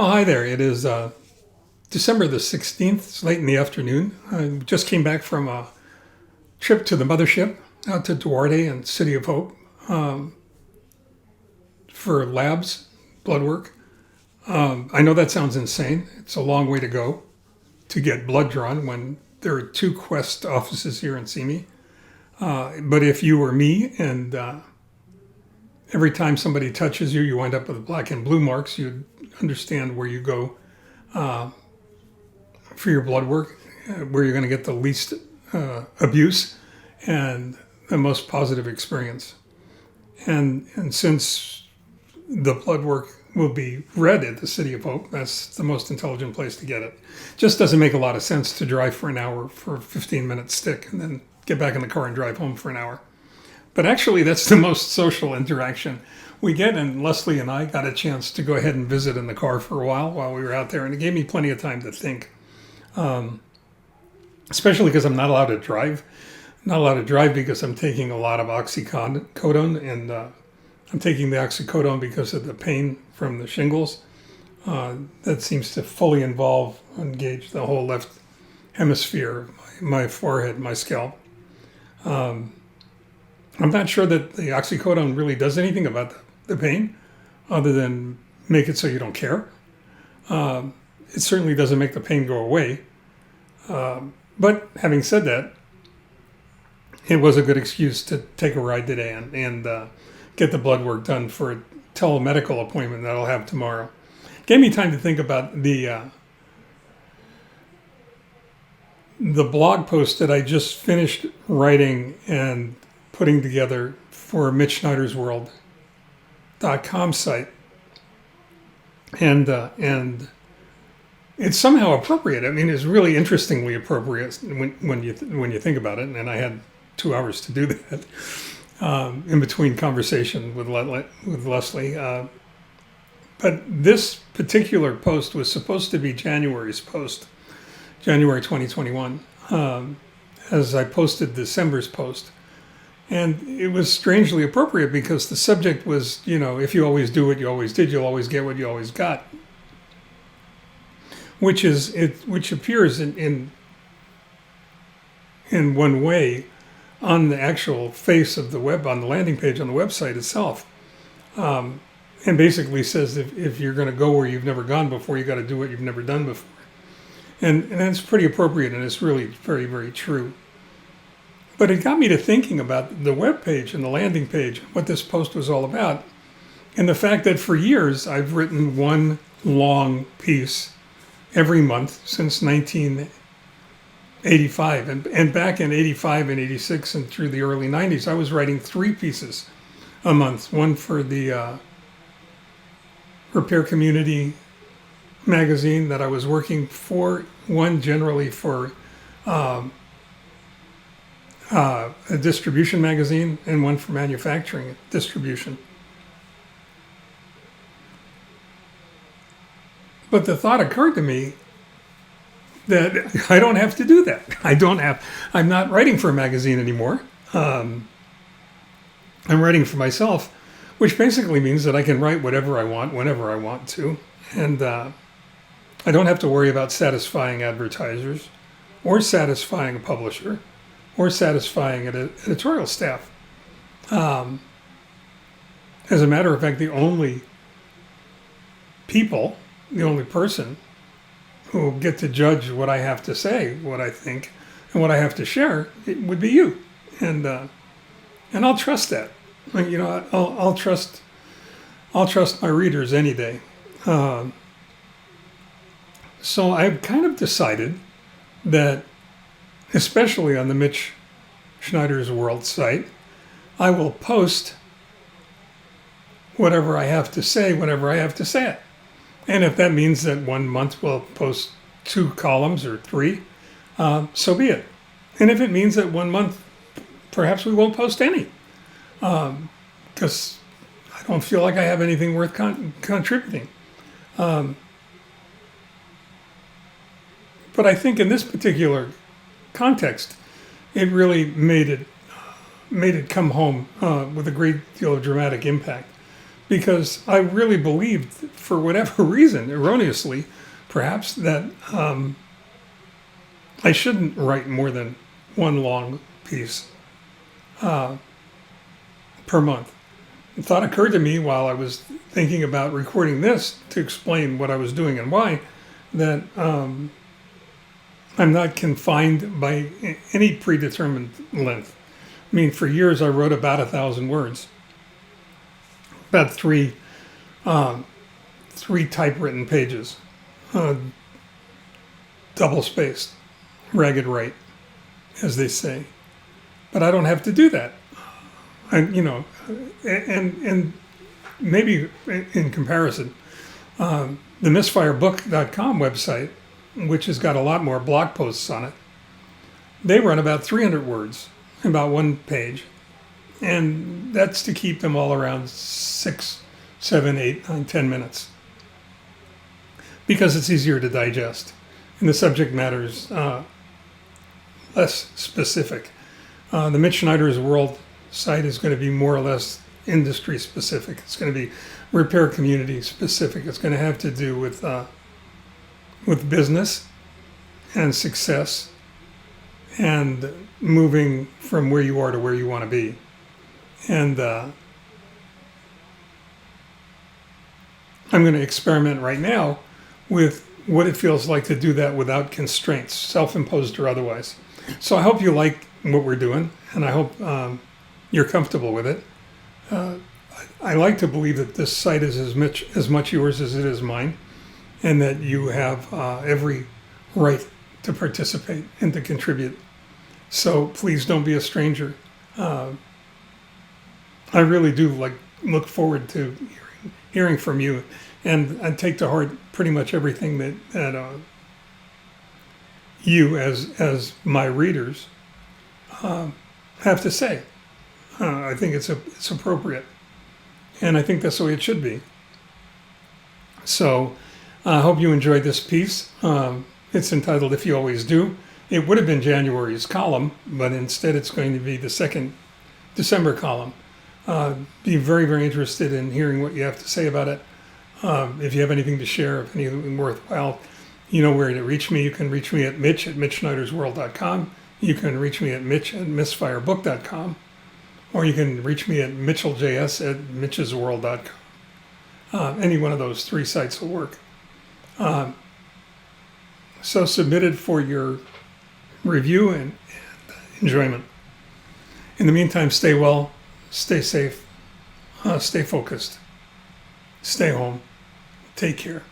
Oh, hi there. It is December the 16th. It's late in the afternoon. I just came back from a trip to the Mothership out to Duarte and City of Hope for labs, blood work. I know that sounds insane. It's a long way to go to get blood drawn when there are two Quest offices here in Simi. But if you were me and every time somebody touches you, you wind up with black and blue marks, you'd understand where you go for your blood work, where you're going to get the least abuse and the most positive experience. And since the blood work will be read at the City of Hope, that's the most intelligent place to get it. Just doesn't make a lot of sense to drive for an hour for a 15-minute stick and then get back in the car and drive home for an hour. But actually, that's the most social interaction we get. And Lesley and I got a chance to go ahead and visit in the car for a while we were out there. And it gave me plenty of time to think, especially because I'm not allowed to drive. Not allowed to drive because I'm taking a lot of oxycodone. And I'm taking the oxycodone because of the pain from the shingles. That seems to fully engage the whole left hemisphere, my forehead, my scalp. I'm not sure that the oxycodone really does anything about the pain other than make it so you don't care. It certainly doesn't make the pain go away. But having said that, it was a good excuse to take a ride today and get the blood work done for a telemedical appointment that I'll have tomorrow. Gave me time to think about the blog post that I just finished writing and putting together for Mitch Schneider's World.com site. And it's somehow appropriate. I mean, it's really interestingly appropriate when you think about it. And I had 2 hours to do that in between conversation with Lesley. But this particular post was supposed to be January's post, January 2021, as I posted December's post. And it was strangely appropriate because the subject was, if you always do what you always did, you'll always get what you always got. Which appears in one way on the actual face of the web, on the landing page on the website itself. And basically says if you're going to go where you've never gone before, you got to do what you've never done before. And that's pretty appropriate, and it's really very, very true. But it got me to thinking about the web page and the landing page, what this post was all about, and the fact that for years I've written one long piece every month since 1985. And back in 85 and 86 and through the early 90s, I was writing 3 pieces a month, one for the Repair Community magazine that I was working for, one generally for a distribution magazine, and one for manufacturing distribution. But the thought occurred to me that I don't have to do that. I'm not writing for a magazine anymore. I'm writing for myself, which basically means that I can write whatever I want, whenever I want to. And I don't have to worry about satisfying advertisers or satisfying a publisher or satisfying an editorial staff. As a matter of fact, the only person who get to judge what I have to say, what I think, and what I have to share, it would be you. And I'll trust that. I'll trust my readers any day. So I've kind of decided that, especially on the Mitch Schneider's World site, I will post whatever I have to say whenever I have to say it. And if that means that 1 month we'll post 2 columns or 3, so be it. And if it means that 1 month perhaps we won't post any, because I don't feel like I have anything worth contributing. But I think in this particular context, it really made it come home with a great deal of dramatic impact, because I really believed, for whatever reason, erroneously, perhaps, that I shouldn't write more than one long piece per month. The thought occurred to me while I was thinking about recording this to explain what I was doing and why, that I'm not confined by any predetermined length. I mean, for years I wrote about 1,000 words, about three typewritten pages, double spaced, ragged right, as they say. But I don't have to do that. And maybe in comparison, the misfirebook.com website, which has got a lot more blog posts on it, they run about 300 words, about one page. And that's to keep them all around 6, 7, 8, 9, 10 minutes. Because it's easier to digest. And the subject matter is less specific. The Mitch Schneider's World site is going to be more or less industry specific. It's going to be repair community specific. It's going to have to do with business and success and moving from where you are to where you want to be. And I'm going to experiment right now with what it feels like to do that without constraints, self-imposed or otherwise. So I hope you like what we're doing, and I hope you're comfortable with it. I like to believe that this site is as much yours as it is mine, and that you have every right to participate and to contribute. So please don't be a stranger. I really do look forward to hearing from you, and I take to heart pretty much everything that you, as my readers, have to say. I think it's appropriate, and I think that's the way it should be. So I hope you enjoyed this piece. It's entitled "If You Always Do." It would have been January's column, but instead it's going to be the second December column. Be very, very interested in hearing what you have to say about it. If you have anything to share, if anything worthwhile, you know where to reach me. You can reach me at Mitch at MitchSchneidersWorld.com. You can reach me at Mitch at MisfireBook.com. Or you can reach me at MitchellJS at MitchesWorld.com. Any one of those three sites will work. So submit it for your review and enjoyment. In the meantime, stay well, stay safe, stay focused, stay home, take care.